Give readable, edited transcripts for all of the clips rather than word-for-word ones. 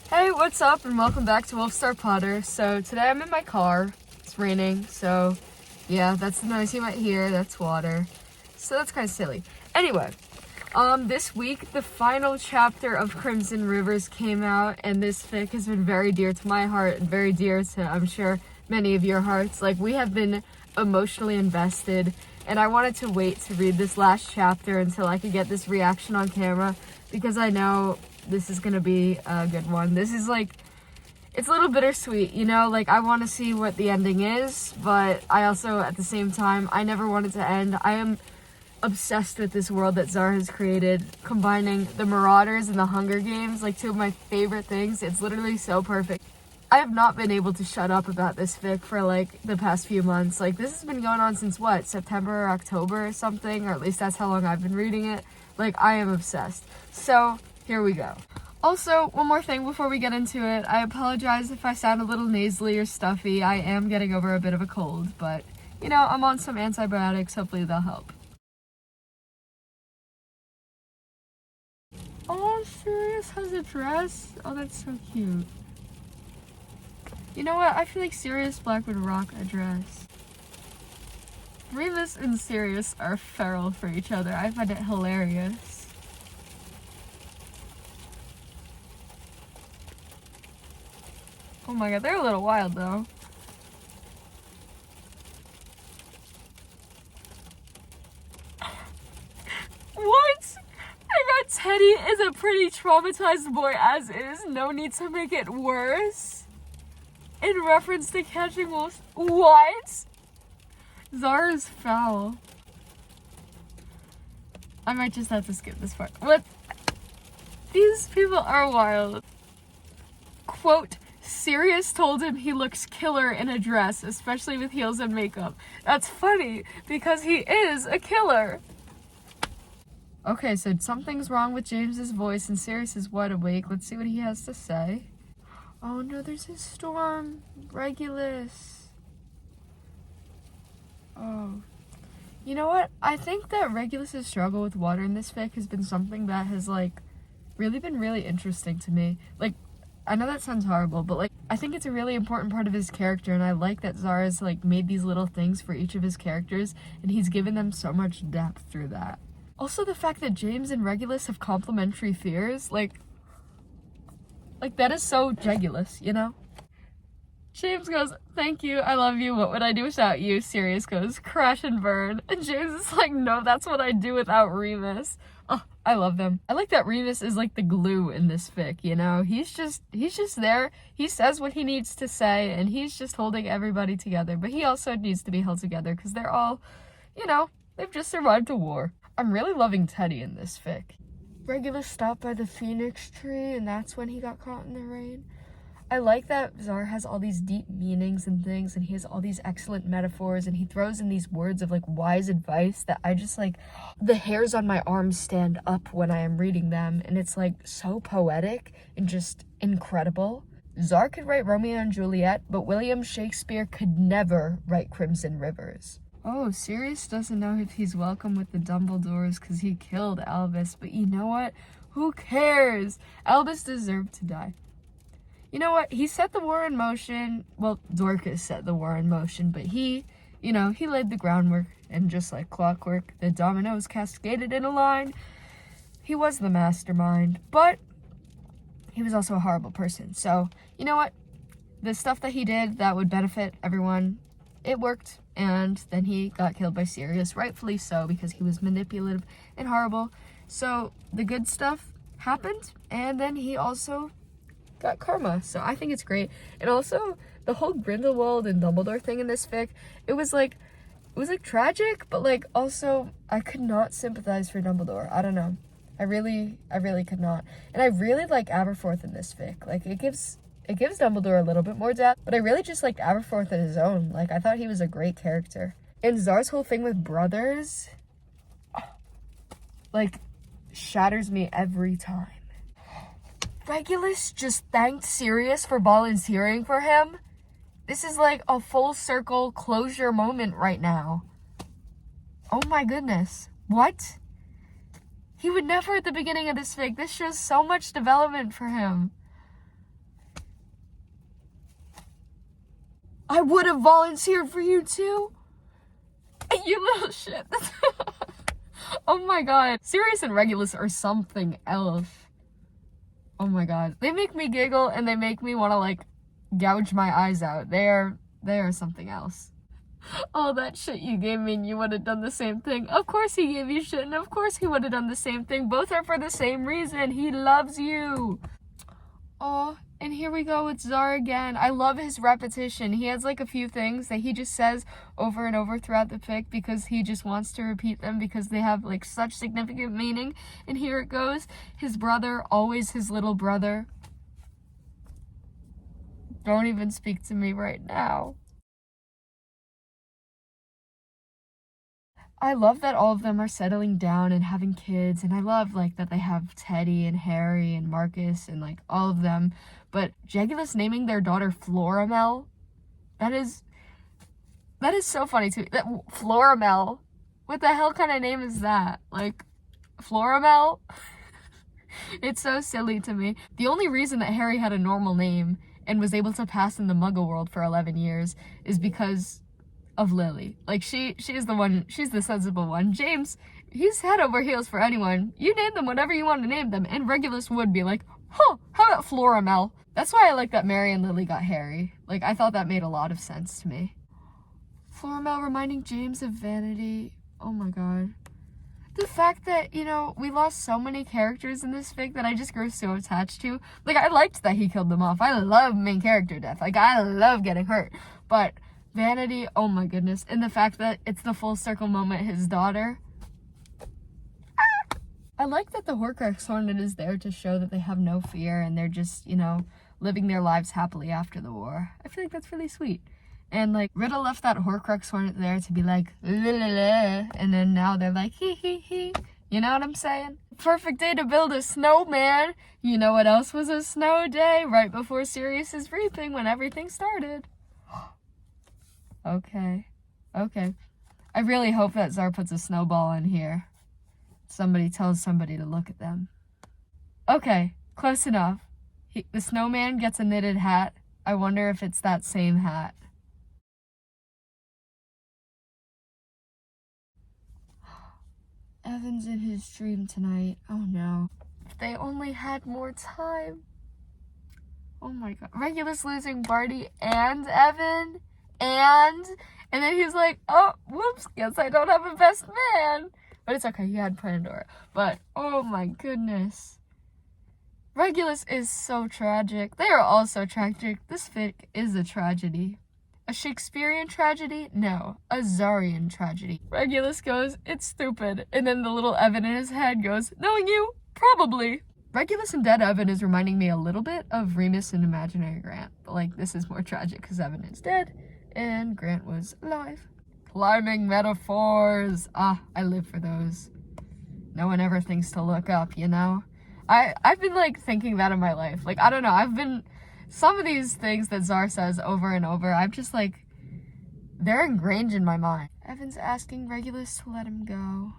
Hey, what's up, and welcome back to Wolfstar Potter. So today I'm in my car. It's raining, so yeah, that's the noise you might hear. That's water. So that's kind of silly. Anyway, this week the final chapter of Crimson Rivers came out, and this fic has been very dear to my heart and very dear to, I'm sure, many of your hearts. Like, we have been emotionally invested, and I wanted to wait to read this last chapter until I could get this reaction on camera, because I know this is gonna be a good one. This is like, it's a little bittersweet, you know? Like, I want to see what the ending is, but I also, at the same time, I never want it to end. I am obsessed with this world that Zara has created, combining the Marauders and the Hunger Games, like two of my favorite things. It's literally so perfect. I have not been able to shut up about this fic for like the past few months. Like, this has been going on since what, September or October or something, or at least that's how long I've been reading it. Like, I am obsessed. So here we go. Also, one more thing before we get into it. I apologize if I sound a little nasally or stuffy. I am getting over a bit of a cold, but, you know, I'm on some antibiotics. Hopefully they'll help. Oh, Sirius has a dress? Oh, that's so cute. You know what? I feel like Sirius Black would rock a dress. Remus and Sirius are feral for each other. I find it hilarious. Oh my god, they're a little wild though. What? I bet Teddy is a pretty traumatized boy as is. No need to make it worse. In reference to catching wolves. What? Zara's foul. I might just have to skip this part. What? These people are wild. Quote, Sirius told him he looks killer in a dress, especially with heels and makeup. That's funny, because he is a killer. Okay, so something's wrong with James's voice and Sirius is wide awake. Let's see what he has to say. Oh no, there's a storm. Regulus. Oh. You know what? I think that Regulus' struggle with water in this fic has been something that has, like, really been really interesting to me. Like, I know that sounds horrible, but, like, I think it's a really important part of his character, and I like that Zara's, like, made these little things for each of his characters, and he's given them so much depth through that. Also, the fact that James and Regulus have complementary fears, like, that is so Regulus, you know? James goes, thank you, I love you, what would I do without you? Sirius goes, crash and burn. And James is like, no, that's what I do without Remus. Oh, I love them. I like that Remus is like the glue in this fic, you know? He's just there. He says what he needs to say, and he's just holding everybody together. But he also needs to be held together, because they're all, you know, they've just survived a war. I'm really loving Teddy in this fic. Regulus stopped by the Phoenix tree, and that's when he got caught in the rain. I like that Zara has all these deep meanings and things, and he has all these excellent metaphors, and he throws in these words of, like, wise advice that I just, like, the hairs on my arms stand up when I am reading them, and it's, like, so poetic and just incredible. Zara could write Romeo and Juliet, but William Shakespeare could never write Crimson Rivers. Oh, Sirius doesn't know if he's welcome with the Dumbledores because he killed Albus, but you know what? Who cares? Albus deserved to die. You know what? He set the war in motion. Well, Dorcas set the war in motion, but he, you know, he laid the groundwork, and just like clockwork, the dominoes cascaded in a line. He was the mastermind, but he was also a horrible person. So, you know what? The stuff that he did that would benefit everyone, it worked, and then he got killed by Sirius, rightfully so, because he was manipulative and horrible. So, the good stuff happened, and then he also got karma, so I think it's great. And also, the whole Grindelwald and Dumbledore thing in this fic, it was like tragic, but like also I could not sympathize for Dumbledore. I don't know. I really could not. And I really like Aberforth in this fic. Like, it gives Dumbledore a little bit more depth, but I really just liked Aberforth on his own. Like, I thought he was a great character. And Zara's whole thing with brothers, like, shatters me every time. Regulus just thanked Sirius for volunteering for him. This is like a full circle closure moment right now. Oh my goodness. What? He would never at the beginning of this fic. This shows so much development for him. I would have volunteered for you too. You little shit. Oh my god. Sirius and Regulus are something else. Oh my god. They make me giggle and they make me want to like gouge my eyes out. They are something else. All that shit you gave me and you would have done the same thing. Of course he gave you shit and of course he would have done the same thing. Both are for the same reason. He loves you. Oh, and here we go with Zar again. I love his repetition. He has like a few things that he just says over and over throughout the fic because he just wants to repeat them because they have like such significant meaning. And here it goes. His brother, always his little brother. Don't even speak to me right now. I love that all of them are settling down and having kids, and I love like that they have Teddy and Harry and Marcus and like all of them. But Regulus naming their daughter Floramel, that is so funny to me. That Floramel, what the hell kind of name is that? Like Floramel? It's so silly to me. The only reason that Harry had a normal name and was able to pass in the Muggle world for 11 years is because of Lily. Like she is the one, she's the sensible one. James, he's head over heels for anyone. You name them whatever you want to name them, and Regulus would be like, huh, how about Floramel? That's why I like that Mary and Lily got Harry. Like, I thought that made a lot of sense to me. Floramel reminding James of Vanity. Oh my god. The fact that, you know, we lost so many characters in this fic that I just grew so attached to. Like, I liked that he killed them off. I love main character death. Like, I love getting hurt. But Vanity, oh my goodness. And the fact that it's the full circle moment, his daughter. I like that the Horcrux Hornet is there to show that they have no fear and they're just, you know, living their lives happily after the war. I feel like that's really sweet. And like, Riddle left that Horcrux Hornet there to be like, la la la, and then now they're like, hee hee hee. You know what I'm saying? Perfect day to build a snowman. You know what else was a snow day? Right before Sirius's reaping when everything started. Okay. I really hope that Zar puts a snowball in here. Somebody tells somebody to look at them. Okay, close enough. The snowman gets a knitted hat. I wonder if it's that same hat. Evan's in his dream tonight. Oh no. If they only had more time. Oh my god. Regulus losing Barty and Evan. And then he's like, oh, whoops, guess I don't have a best man. But it's okay, he had Pandora. But, oh my goodness. Regulus is so tragic. They are all so tragic. This fic is a tragedy. A Shakespearean tragedy? No, a Zarian tragedy. Regulus goes, it's stupid. And then the little Evan in his head goes, knowing you, probably. Regulus and dead Evan is reminding me a little bit of Remus and Imaginary Grant. But like, this is more tragic because Evan is dead and Grant was alive. Climbing metaphors. Ah, I live for those. No one ever thinks to look up, you know? I've been like thinking that in my life. Like, I don't know, some of these things that Zar says over and over, I'm just like, they're ingrained in my mind. Evan's asking Regulus to let him go.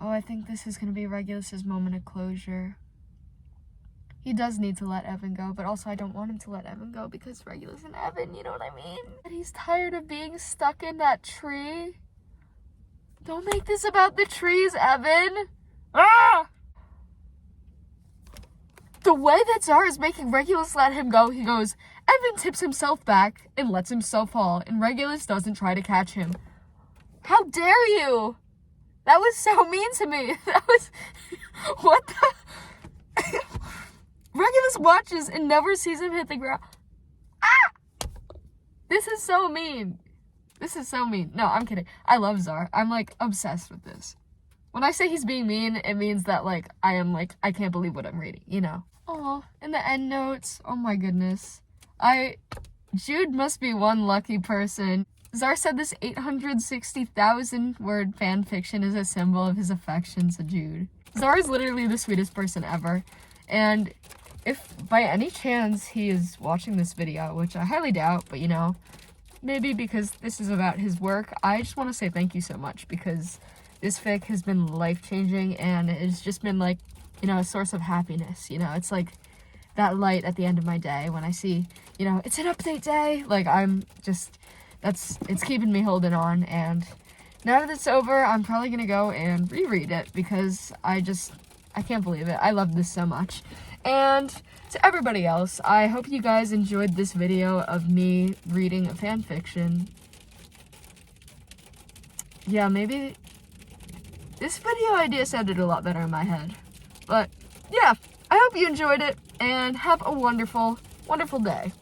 Oh, I think this is gonna be Regulus's moment of closure. He does need to let Evan go, but also I don't want him to let Evan go because Regulus and Evan, you know what I mean? And he's tired of being stuck in that tree. Don't make this about the trees, Evan. Ah! The way that Zara is making Regulus let him go, he goes, Evan tips himself back and lets himself fall, and Regulus doesn't try to catch him. How dare you? That was so mean to me. That was, what the? Regulus watches and never sees him hit the ground. Ah! This is so mean. This is so mean. No, I'm kidding. I love Zar. I'm like obsessed with this. When I say he's being mean, it means that like I am like, I can't believe what I'm reading, you know? Oh, and the end notes. Oh my goodness. Jude must be one lucky person. Zar said this 860,000 word fan fiction is a symbol of his affection to Jude. Zar is literally the sweetest person ever. And if by any chance he is watching this video, which I highly doubt, but you know, maybe because this is about his work, I just want to say thank you so much because this fic has been life-changing and it's just been like, you know, a source of happiness. You know, it's like that light at the end of my day when I see, you know, it's an update day. Like, I'm just, it's keeping me holding on, and now that it's over, I'm probably gonna go and reread it because I can't believe it. I love this so much. And to everybody else, I hope you guys enjoyed this video of me reading a fan fiction. Yeah, maybe this video idea sounded a lot better in my head. But yeah, I hope you enjoyed it, and have a wonderful, wonderful day.